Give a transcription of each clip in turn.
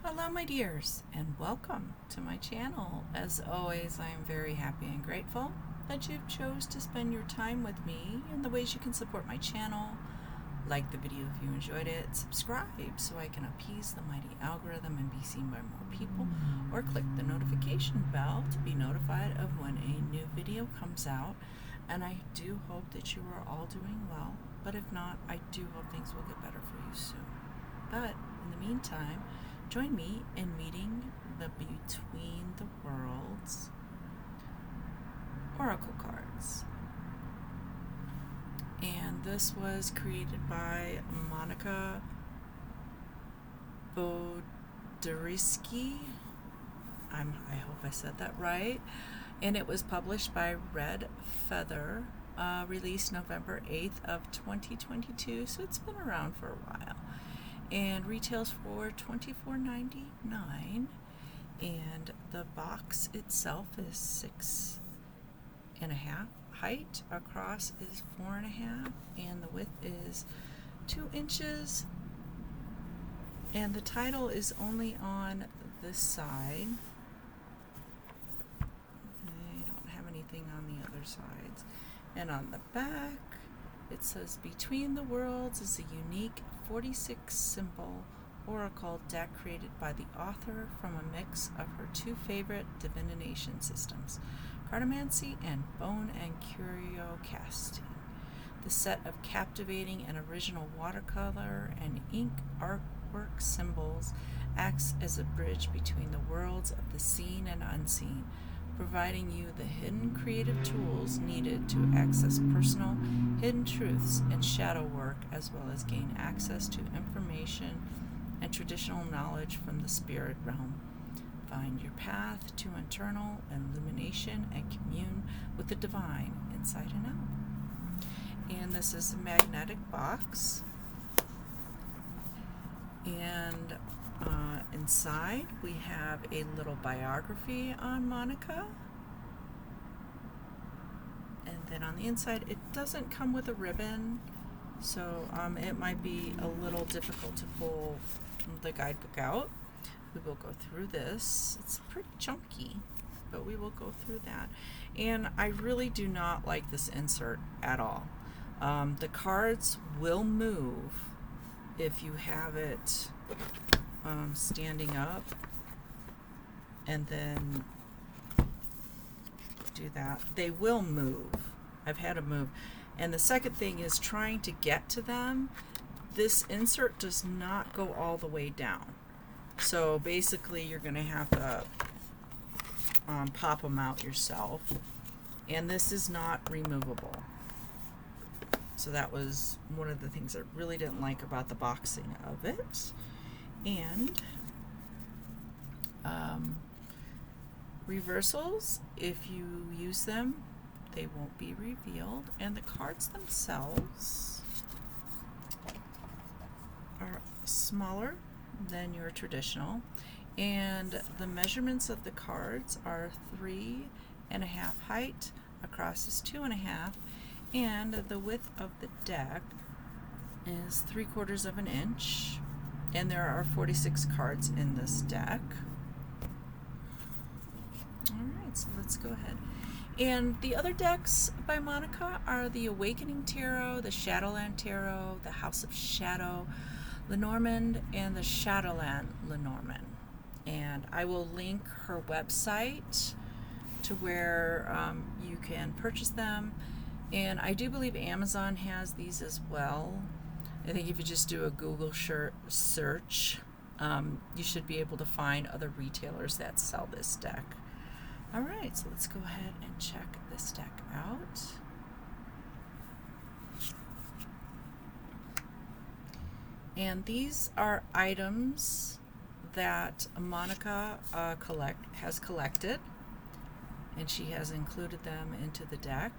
Hello my dears, and welcome to my channel. As always, I am very happy and grateful that you've chose to spend your time with me. And the ways you can support my channel: like the video if you enjoyed it, subscribe so I can appease the mighty algorithm and be seen by more people, or click the notification bell to be notified of when a new video comes out. And I do hope that you are all doing well, but if not, I do hope things will get better for you soon. But in the meantime, join me in meeting the Between the Worlds Oracle cards. And this was created by Monica Bodirsky. I hope I said that right. And it was published by Red Feather, released November 8th of 2022, so it's been around for a while. And retails for $24.99, and the box itself is 6.5. Height across is 4.5, and the width is 2 inches. And the title is only on this side. I don't have anything on the other sides. And on the back, it says Between the Worlds is a unique 46 symbol oracle deck created by the author from a mix of her two favorite divination systems, cartomancy and bone and curio casting. The set of captivating and original watercolor and ink artwork symbols acts as a bridge between the worlds of the seen and unseen, providing you the hidden creative tools needed to access personal, hidden truths and shadow work, as well as gain access to information and traditional knowledge from the spirit realm. Find your path to internal illumination and commune with the divine inside and out. And this is a magnetic box. And inside we have a little biography on Monica, and then on the inside it doesn't come with a ribbon, so it might be a little difficult to pull the guidebook out. We will go through this. It's pretty chunky, but we will go through that. And I really do not like this insert at all. The cards will move if you have it standing up and then do that. They will move. I've had them move. And the second thing is trying to get to them. This insert does not go all the way down. So basically you're going to have to pop them out yourself. And this is not removable. So that was one of the things I really didn't like about the boxing of it. And reversals, if you use them, they won't be revealed. And the cards themselves are smaller than your traditional. And the measurements of the cards are 3.5 height, across is 2.5. And the width of the deck is 3/4 of an inch. And there are 46 cards in this deck. Alright, so let's go ahead. And the other decks by Monica are the Awakening Tarot, the Shadowland Tarot, the House of Shadow, Lenormand, and the Shadowland Lenormand. And I will link her website to where you can purchase them. And I do believe Amazon has these as well. I think if you just do a Google search, you should be able to find other retailers that sell this deck. Alright, so let's go ahead and check this deck out. And these are items that Monica has collected, and she has included them into the deck.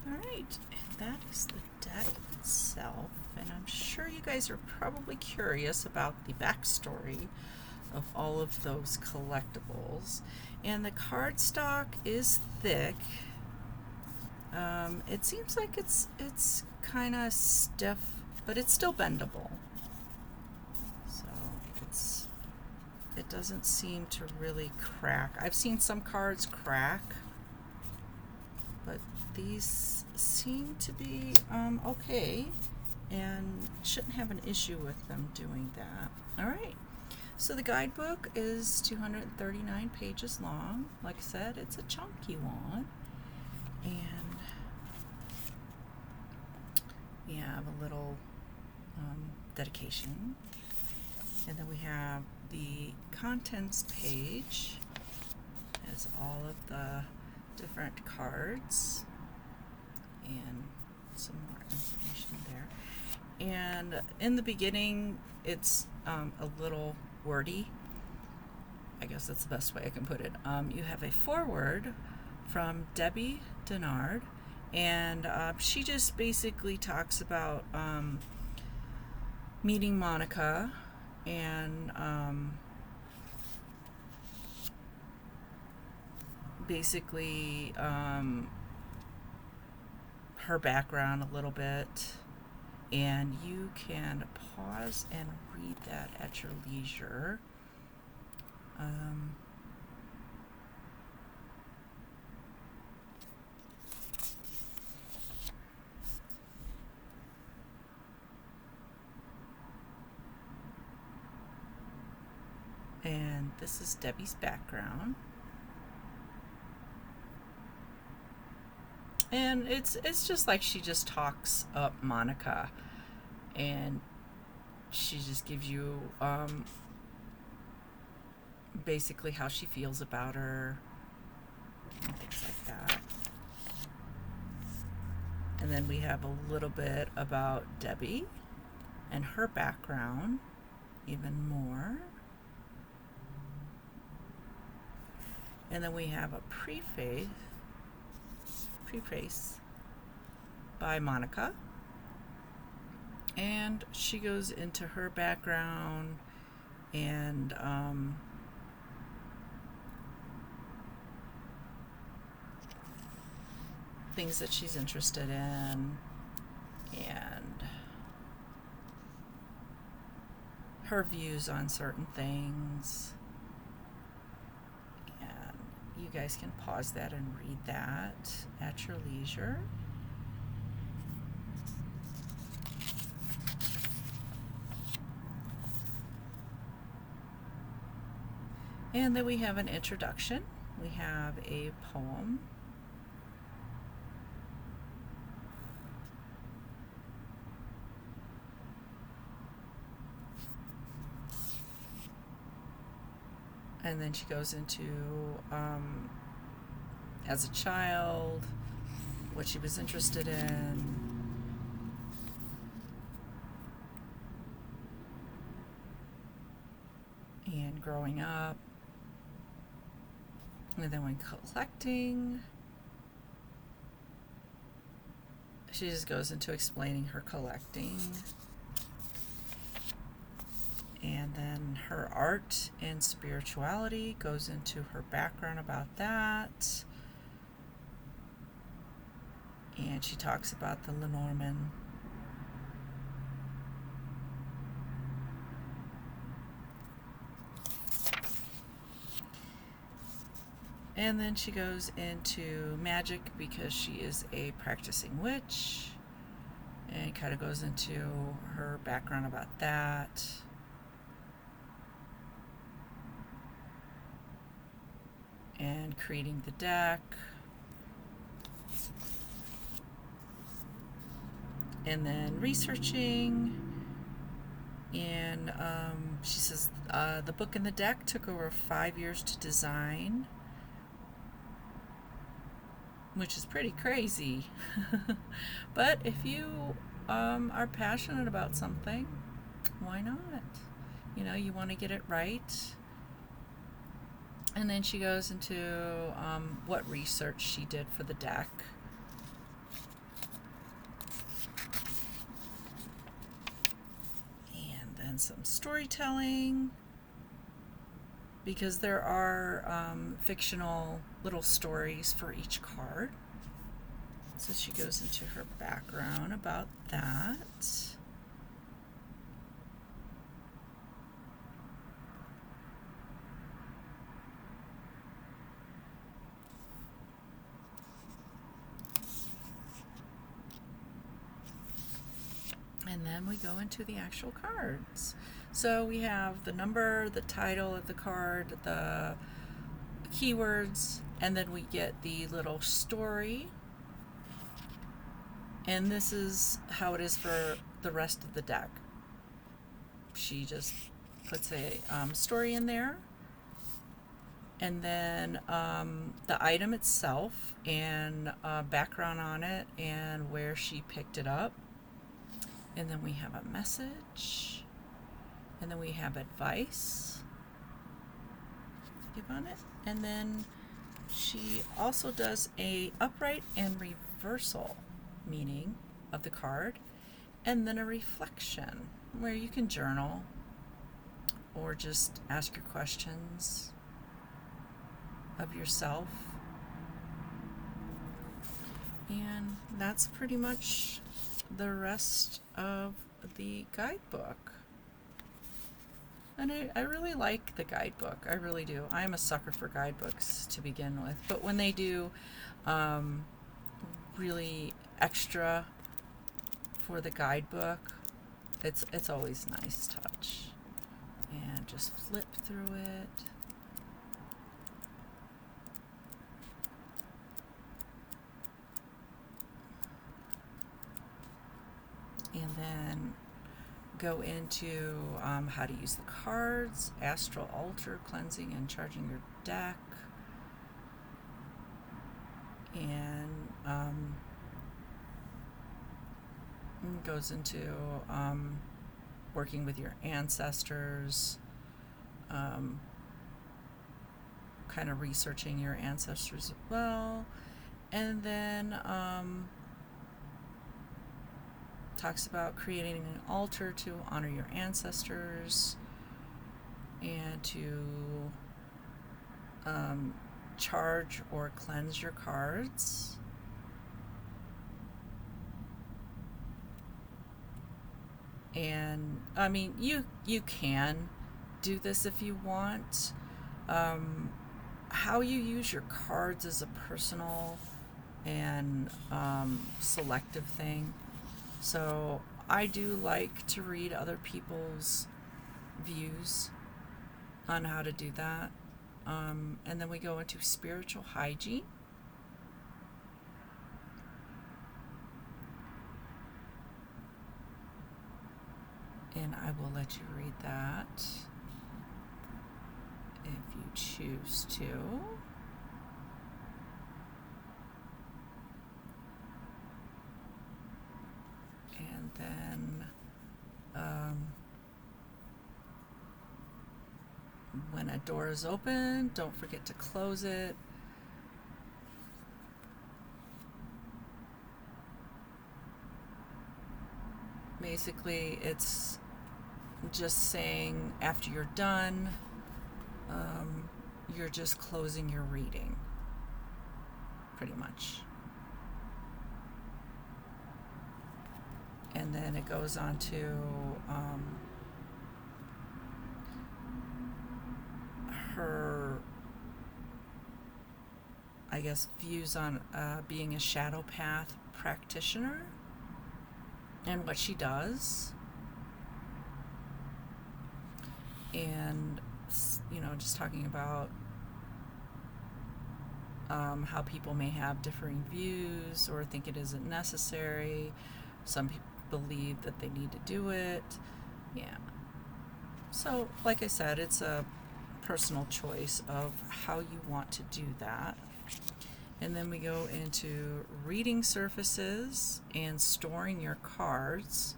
Alright, and that is the deck itself, and I'm sure you guys are probably curious about the backstory of all of those collectibles. And the cardstock is thick. It seems like it's kind of stiff, but it's still bendable. So it doesn't seem to really crack. I've seen some cards crack, but these seem to be okay, and shouldn't have an issue with them doing that. All right. So the guidebook is 239 pages long. Like I said, it's a chunky one. And we have a little dedication. And then we have the contents page. It has all of the different cards and some more information there. And in the beginning, it's a little wordy. I guess that's the best way I can put it. You have a foreword from Debbie Denard, and she just basically talks about meeting Monica and basically her background a little bit, and you can pause and read that at your leisure. And this is Debbie's background. And it's just like she just talks up Monica, and she just gives you basically how she feels about her and things like that. And then we have a little bit about Debbie and her background, even more. And then we have a preface by Monica, and she goes into her background and things that she's interested in, and her views on certain things. You guys can pause that and read that at your leisure. And then we have an introduction. We have a poem. And then she goes into, as a child, what she was interested in, and growing up. And then when collecting, she just goes into explaining her collecting. And then her art and spirituality, goes into her background about that. And she talks about the Lenormand. And then she goes into magic because she is a practicing witch. And kind of goes into her background about that. And creating the deck. And then researching. And she says the book and the deck took over 5 years to design, which is pretty crazy. But if you are passionate about something, why not? You know, you want to get it right. And then she goes into what research she did for the deck. and some storytelling, because there are fictional little stories for each card. So she goes into her background about that. And then we go into the actual cards. So we have the number, the title of the card, the keywords, and then we get the little story. And this is how it is for the rest of the deck. She just puts a story in there, and then the item itself and background on it and where she picked it up. And then we have a message, and then we have advice to give on it. And then she also does a upright and reversal meaning of the card, and then a reflection where you can journal or just ask your questions of yourself. And that's pretty much the rest of the guidebook. And I really like the guidebook. I really do. I'm a sucker for guidebooks to begin with. But when they do really extra for the guidebook, it's always a nice touch. And just flip through it. And then go into how to use the cards, astral altar, cleansing and charging your deck, and goes into working with your ancestors, kind of researching your ancestors as well, and then talks about creating an altar to honor your ancestors and to charge or cleanse your cards. And I mean, you can do this if you want. How you use your cards is a personal and selective thing. So I do like to read other people's views on how to do that. And then we go into spiritual hygiene. And I will let you read that if you choose to. And then when a door is open, don't forget to close it. Basically, it's just saying after you're done, you're just closing your reading, pretty much. And then it goes on to her, I guess, views on being a shadow path practitioner and what she does. And, you know, just talking about how people may have differing views or think it isn't necessary. Some people believe that they need to do it. Yeah. So, like I said, it's a personal choice of how you want to do that. And then we go into reading surfaces and storing your cards.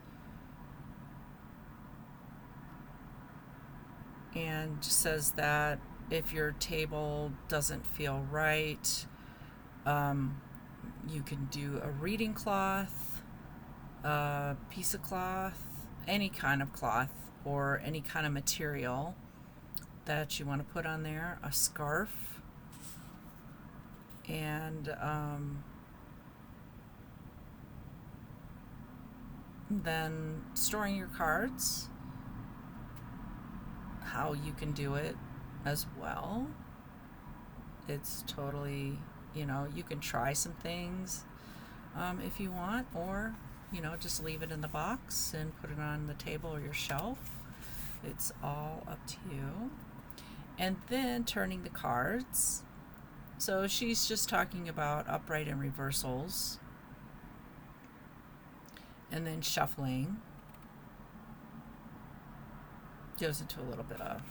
And says that if your table doesn't feel right, you can do a reading cloth, a piece of cloth, any kind of cloth, or any kind of material that you want to put on there, a scarf, and then storing your cards, how you can do it as well. It's totally, you can try some things if you want, or just leave it in the box and put it on the table or your shelf. It's all up to you. And then turning the cards. So she's just talking about upright and reversals. And then shuffling. Goes into a little bit of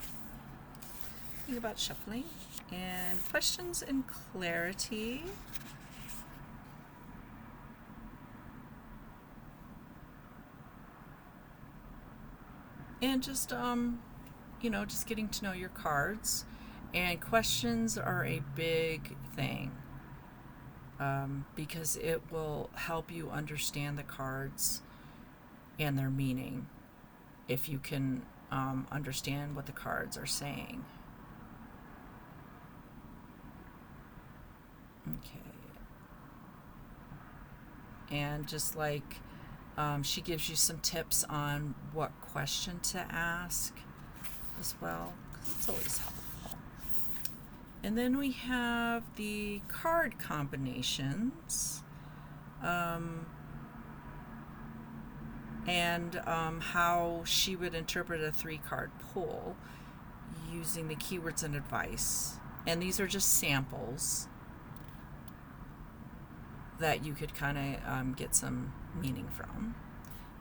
thing about shuffling. And questions and clarity. And just just getting to know your cards. And questions are a big thing, because it will help you understand the cards and their meaning if you can understand what the cards are saying. Okay. And just like she gives you some tips on what question to ask as well, because it's always helpful. And then we have the card combinations, and how she would interpret a 3-card pull using the keywords and advice. And these are just samples that you could kind of get some meaning from.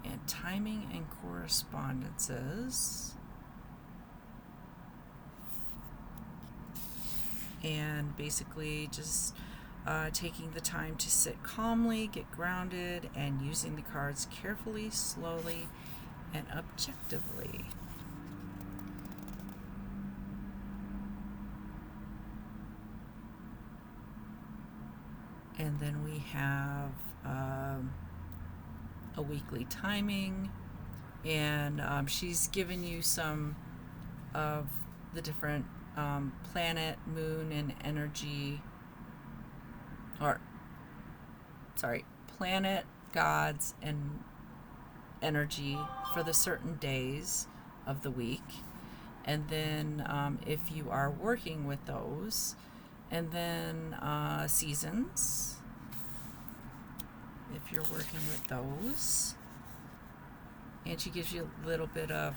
And timing and correspondences. And basically just taking the time to sit calmly, get grounded, and using the cards carefully, slowly, and objectively. And then we have a weekly timing, and she's given you some of the different planet, moon, and energy, planet, gods, and energy for the certain days of the week. And then if you are working with those, and then seasons, if you're working with those. And she gives you a little bit of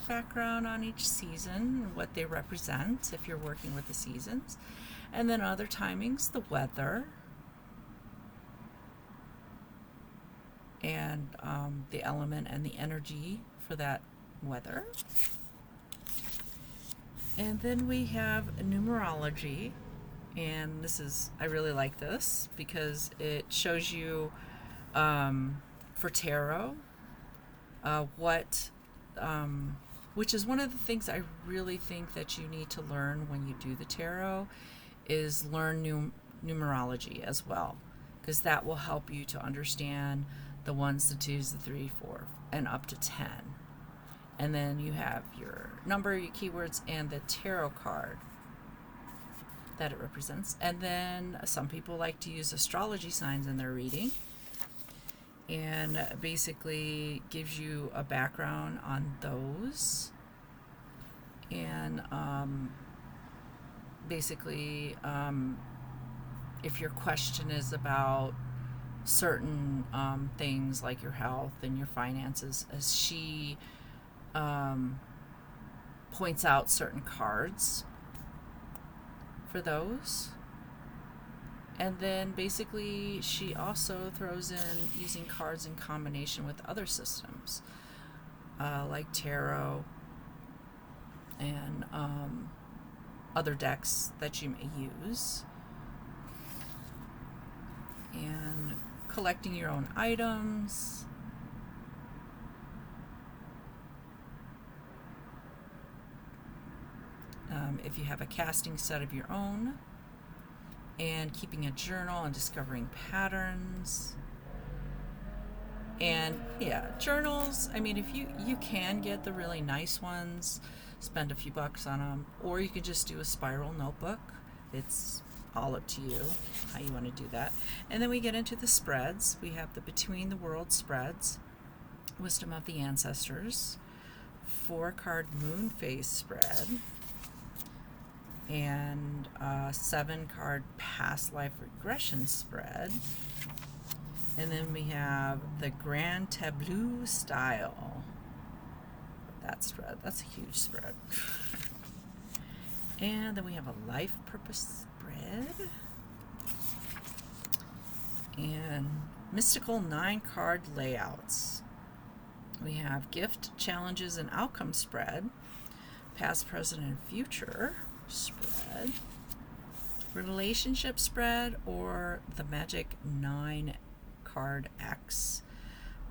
background on each season, what they represent if you're working with the seasons. And then other timings, the weather, and the element and the energy for that weather. And then we have numerology, and I really like this because it shows you for tarot which is one of the things I really think that you need to learn when you do the tarot, is learn numerology as well, because that will help you to understand the 1s, the 2s, the 3, 4, and up to 10. And then you have your number, your keywords, and the tarot card that it represents. And then some people like to use astrology signs in their reading, and basically gives you a background on those. And basically, if your question is about certain things like your health and your finances, as she points out certain cards for those. And then basically she also throws in using cards in combination with other systems, like tarot and other decks that you may use. And collecting your own items. If you have a casting set of your own, and keeping a journal and discovering patterns. And yeah, journals, I mean, if you can get the really nice ones, spend a few bucks on them, or you could just do a spiral notebook. It's all up to you how you want to do that. And then we get into the spreads. We have the Between the World spreads, Wisdom of the Ancestors, 4-card moon phase spread, and a 7-card past life regression spread. And then we have the Grand Tableau style. That spread, that's a huge spread. And then we have a life purpose spread. And mystical 9-card layouts. We have gift, challenges, and outcome spread. Past, present, and future spread. Relationship spread, or the magic 9-card X,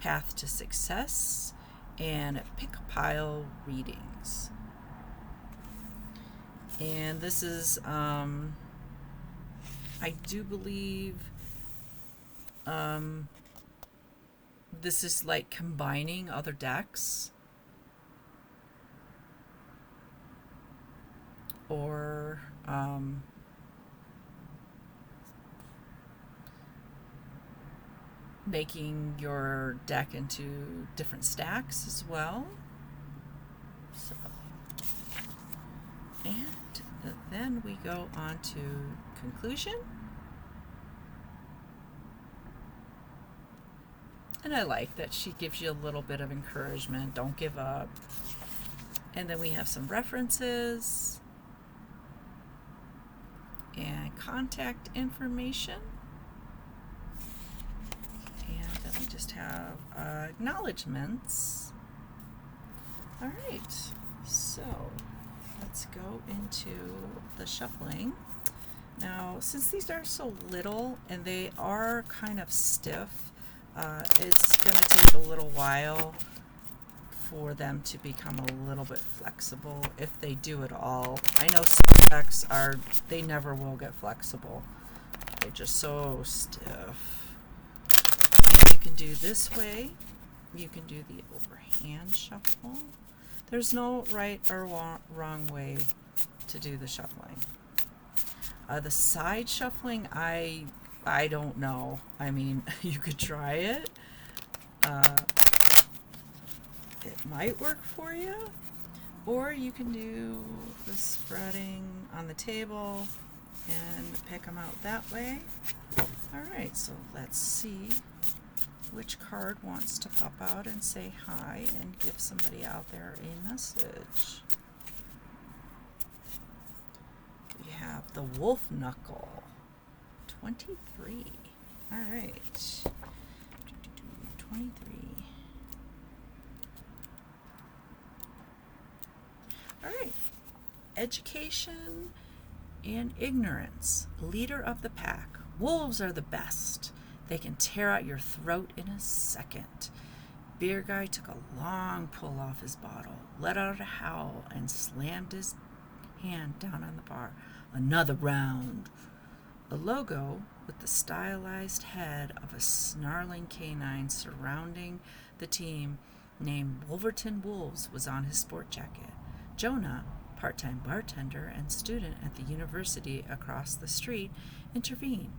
path to success, and pick a pile readings. And this is, I do believe, this is like combining other decks, or making your deck into different stacks as well. So, and then we go on to conclusion. And I like that she gives you a little bit of encouragement. Don't give up. And then we have some references and contact information. And then we just have acknowledgements. All right, so let's go into the shuffling. Now, since these are so little and they are kind of stiff, it's going to take a little while for them to become a little bit flexible, if they do at all. I know some decks they never will get flexible. They're just so stiff. And you can do this way. You can do the overhand shuffle. There's no right or wrong way to do the shuffling. The side shuffling, I don't know. I mean, you could try it. It might work for you. Or you can do the spreading on the table and pick them out that way. All right, so let's see which card wants to pop out and say hi and give somebody out there a message. We have the Wolf Knuckle, 23. All right, 23. All right, education and ignorance, leader of the pack. Wolves are the best. They can tear out your throat in a second. Beer guy took a long pull off his bottle, let out a howl, and slammed his hand down on the bar. Another round. A logo with the stylized head of a snarling canine surrounding the team named Wolverton Wolves was on his sport jacket. Jonah, part-time bartender and student at the university across the street, intervened.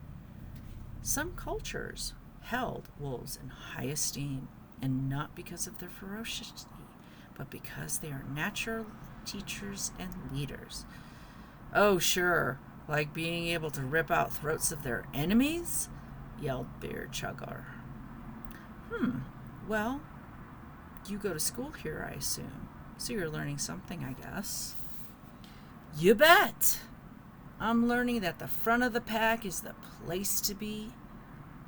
Some cultures held wolves in high esteem, and not because of their ferocity, but because they are natural teachers and leaders. Oh, sure, like being able to rip out throats of their enemies? Yelled Beer Chugger. Well, you go to school here, I assume, so you're learning something, I guess. You bet! I'm learning that the front of the pack is the place to be.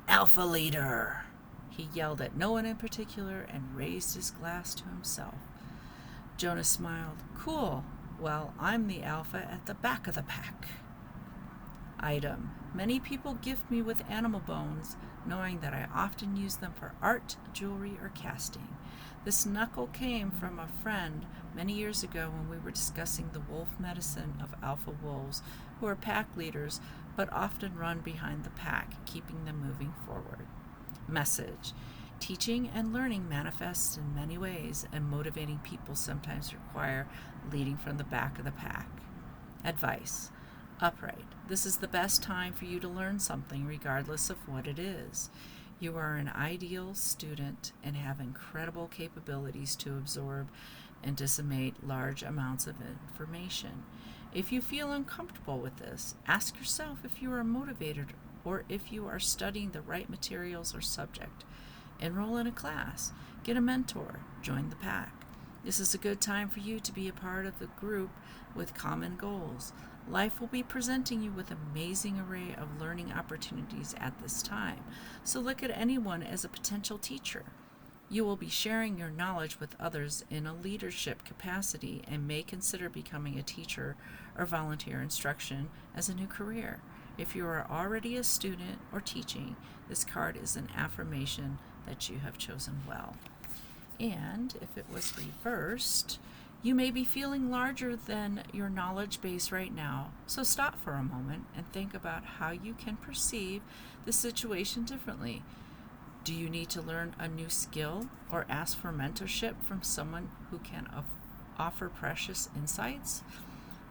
Alpha leader! He yelled at no one in particular and raised his glass to himself. Jonah smiled. Cool. Well, I'm the alpha at the back of the pack. Item. Many people gift me with animal bones, knowing that I often use them for art, jewelry, or casting. This knuckle came from a friend many years ago when we were discussing the wolf medicine of alpha wolves, who are pack leaders but often run behind the pack, keeping them moving forward. Message. Teaching and learning manifests in many ways, and motivating people sometimes require leading from the back of the pack. Advice: upright. This is the best time for you to learn something, regardless of what it is. You are an ideal student and have incredible capabilities to absorb and disseminate large amounts of information. If you feel uncomfortable with this, ask yourself if you are motivated or if you are studying the right materials or subject. Enroll in a class, get a mentor, join the pack. This is a good time for you to be a part of the group with common goals. Life will be presenting you with an amazing array of learning opportunities at this time, so look at anyone as a potential teacher. You will be sharing your knowledge with others in a leadership capacity and may consider becoming a teacher or volunteer instruction as a new career. If you are already a student or teaching, this card is an affirmation that you have chosen well. And if it was reversed, you may be feeling larger than your knowledge base right now, so stop for a moment and think about how you can perceive the situation differently. Do you need to learn a new skill or ask for mentorship from someone who can offer precious insights?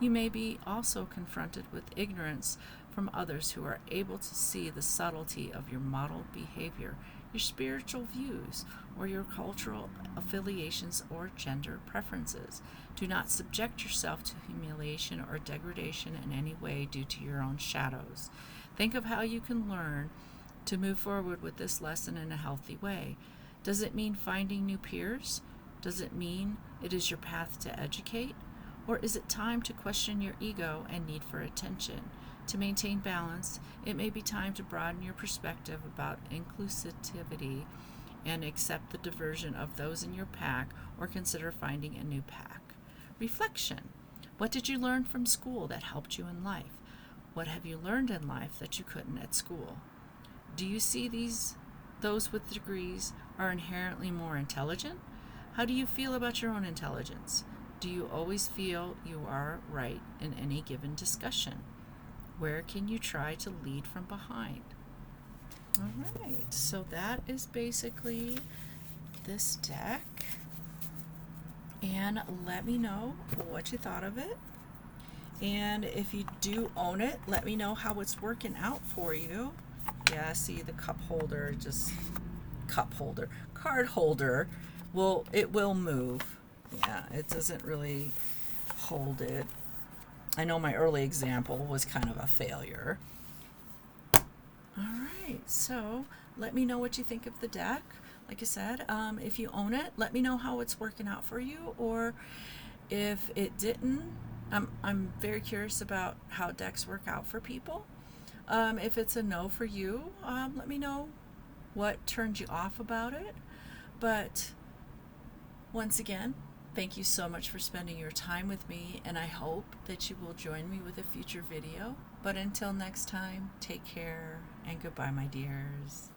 You may be also confronted with ignorance from others who are able to see the subtlety of your modeled behavior, your spiritual views, or your cultural affiliations or gender preferences. Do not subject yourself to humiliation or degradation in any way due to your own shadows. Think of how you can learn to move forward with this lesson in a healthy way. Does it mean finding new peers? Does it mean it is your path to educate? Or is it time to question your ego and need for attention? To maintain balance, it may be time to broaden your perspective about inclusivity and accept the diversion of those in your pack, or consider finding a new pack. Reflection. What did you learn from school that helped you in life? What have you learned in life that you couldn't at school? Do you see those with degrees are inherently more intelligent? How do you feel about your own intelligence? Do you always feel you are right in any given discussion? Where can you try to lead from behind? All right, so that is basically this deck. And let me know what you thought of it. And if you do own it, let me know how it's working out for you. Yeah, see the card holder will move. Yeah, it doesn't really hold it. I know my early example was kind of a failure. All right, so let me know what you think of the deck. Like I said, if you own it, let me know how it's working out for you, or if it didn't. I'm very curious about how decks work out for people. If it's a no for you, let me know what turned you off about it. But once again, thank you so much for spending your time with me, and I hope that you will join me with a future video. But until next time, take care and goodbye, my dears.